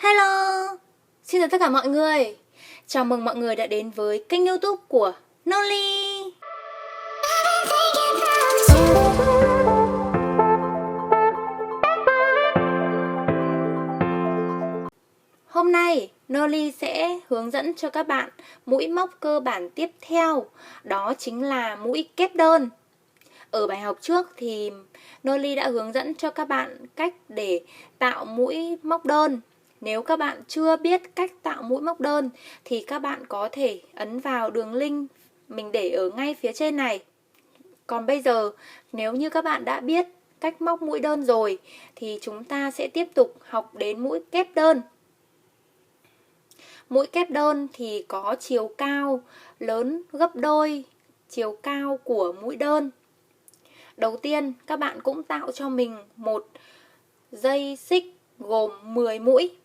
Hello! Xin chào tất cả mọi người. Chào mừng mọi người đã đến với kênh YouTube của Noli. Hôm nay Noli sẽ hướng dẫn cho các bạn mũi móc cơ bản tiếp theo, đó chính là mũi kép đơn. Ở bài học trước thì Noli đã hướng dẫn cho các bạn cách để tạo mũi móc đơn. Nếu các bạn chưa biết cách tạo mũi móc đơn thì các bạn có thể ấn vào đường link mình để ở ngay phía trên này. Còn bây giờ, nếu như các bạn đã biết cách móc mũi đơn rồi thì chúng ta sẽ tiếp tục học đến mũi kép đơn. Mũi kép đơn thì có chiều cao lớn gấp đôi chiều cao của mũi đơn. Đầu tiên, các bạn cũng tạo cho mình một dây xích gồm 10 mũi.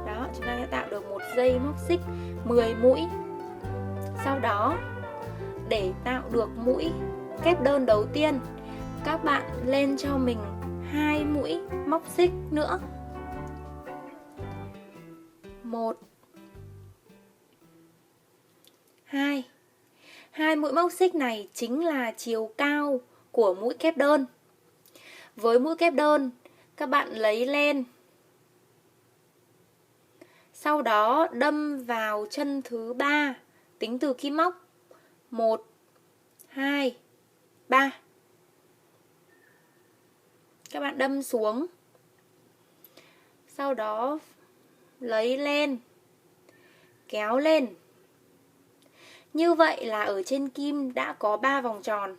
Đó, chúng ta sẽ tạo được một dây móc xích 10 mũi. Sau đó, để tạo được mũi kép đơn đầu tiên, các bạn lên cho mình 2 mũi móc xích nữa. 1 2. 2 mũi móc xích này chính là chiều cao của mũi kép đơn. Với mũi kép đơn, các bạn lấy len, sau đó đâm vào chân thứ 3, tính từ kim móc 1, 2, 3. Các bạn đâm xuống, sau đó lấy len, kéo lên. Như vậy là ở trên kim đã có 3 vòng tròn.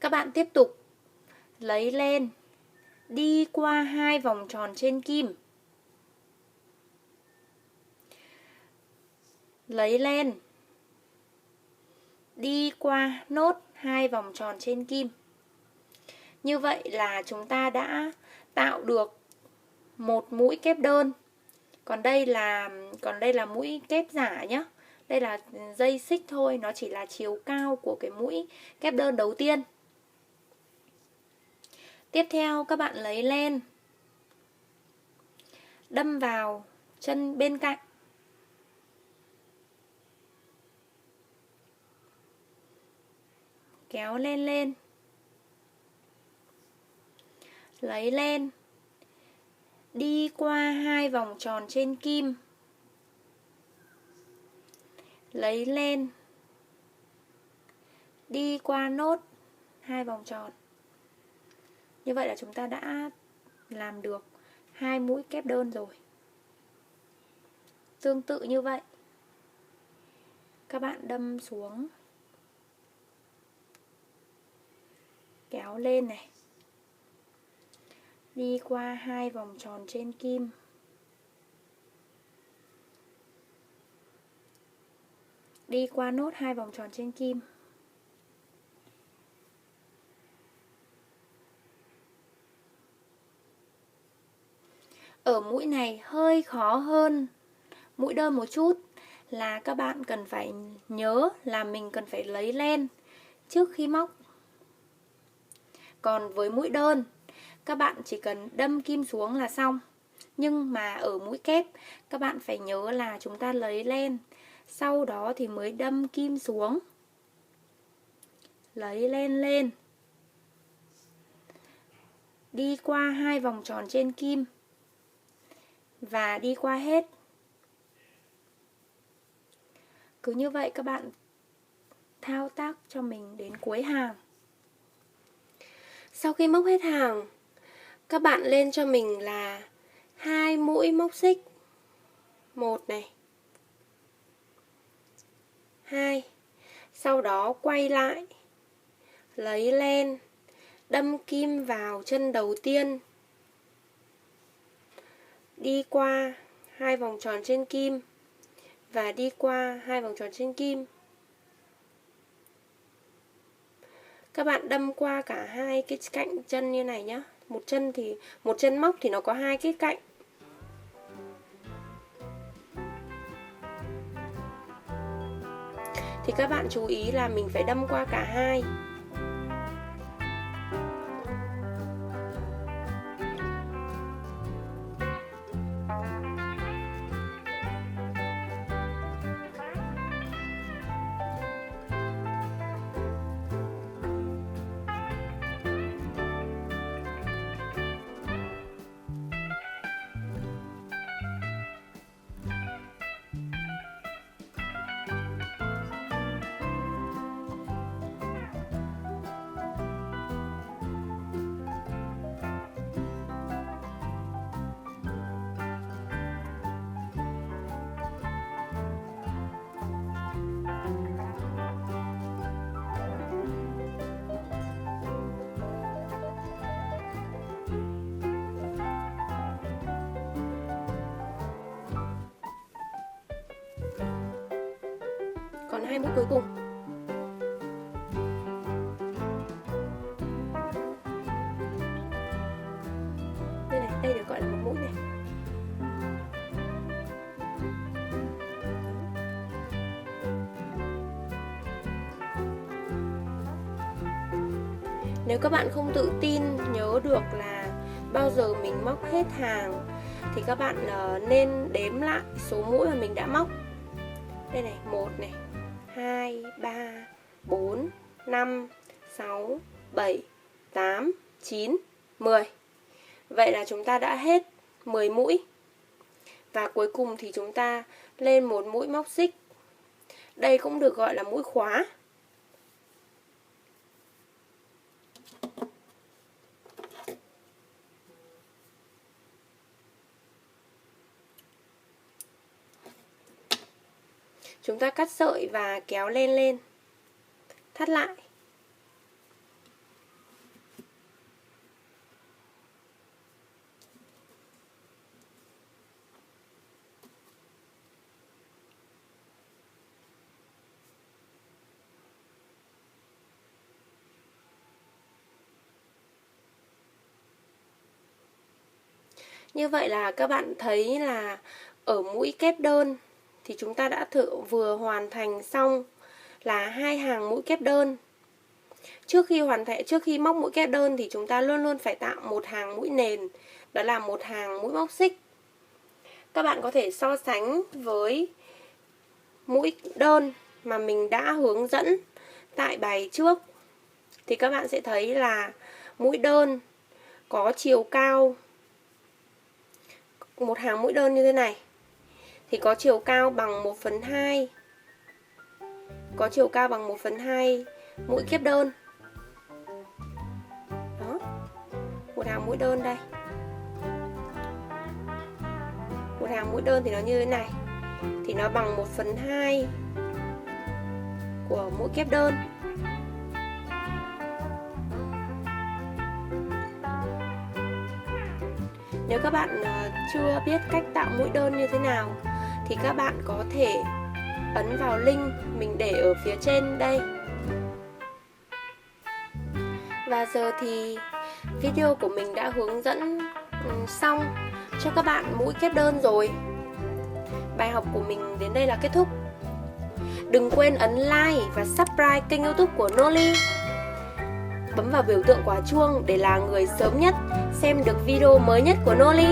Các bạn tiếp tục lấy len, đi qua 2 vòng tròn trên kim. Lấy len, đi qua nốt 2 vòng tròn trên kim. Như vậy là chúng ta đã tạo được một mũi kép đơn. Còn đây là mũi kép giả nhé. Đây là dây xích thôi, nó chỉ là chiều cao của cái mũi kép đơn đầu tiên. Tiếp theo các bạn lấy len, đâm vào chân bên cạnh. Kéo len lên. Lấy len, đi qua 2 vòng tròn trên kim. Lấy len, đi qua nốt 2 vòng tròn. Như vậy là chúng ta đã làm được 2 mũi kép đơn rồi. Tương tự như vậy, các bạn đâm xuống, kéo lên này, đi qua 2 vòng tròn trên kim. Đi qua nốt 2 vòng tròn trên kim. Ở mũi này hơi khó hơn mũi đơn một chút, là các bạn cần phải nhớ là mình cần phải lấy len trước khi móc. Còn với mũi đơn, các bạn chỉ cần đâm kim xuống là xong. Nhưng mà ở mũi kép, các bạn phải nhớ là chúng ta lấy len, sau đó thì mới đâm kim xuống. Lấy len lên, đi qua 2 vòng tròn trên kim và đi qua hết. Cứ như vậy các bạn thao tác cho mình đến cuối hàng. Sau khi móc hết hàng, các bạn lên cho mình là 2 mũi móc xích. 1 này, 2. Sau đó quay lại, lấy len, đâm kim vào chân đầu tiên, đi qua 2 vòng tròn trên kim và đi qua 2 vòng tròn trên kim. Các bạn đâm qua cả hai cái cạnh chân như này nhá. Một chân móc thì nó có 2 cái cạnh. Thì các bạn chú ý là mình phải đâm qua cả hai. Còn 2 mũi cuối cùng. Đây này, đây được gọi là một mũi này. Nếu các bạn không tự tin nhớ được là bao giờ mình móc hết hàng thì các bạn nên đếm lại số mũi mà mình đã móc. Đây này, 1 này, 2, 3, 4, 5, 6, 7, 8, 9, 10. Vậy là chúng ta đã hết 10 mũi. Và cuối cùng thì chúng ta lên một mũi móc xích. Đây cũng được gọi là mũi khóa. Chúng ta cắt sợi và kéo len lên, thắt lại. Như vậy là các bạn thấy là ở mũi kép đơn thì chúng ta đã vừa hoàn thành xong là 2 hàng mũi kép đơn. Trước khi móc mũi kép đơn thì chúng ta luôn luôn phải tạo một hàng mũi nền, đó là một hàng mũi móc xích. Các bạn có thể so sánh với mũi đơn mà mình đã hướng dẫn tại bài trước thì các bạn sẽ thấy là mũi đơn có chiều cao, một hàng mũi đơn như thế này thì có chiều cao bằng 1/2, có chiều cao bằng 1/2 mũi kép đơn. Đó, một hàng mũi đơn đây, một hàng mũi đơn thì nó như thế này, thì nó bằng 1/2 của mũi kép đơn. Nếu các bạn chưa biết cách tạo mũi đơn như thế nào thì các bạn có thể ấn vào link mình để ở phía trên đây. Và giờ thì video của mình đã hướng dẫn xong cho các bạn mũi kép đơn rồi. Bài học của mình đến đây là kết thúc. Đừng quên ấn like và subscribe kênh YouTube của Noli. Bấm vào biểu tượng quả chuông để là người sớm nhất xem được video mới nhất của Noli.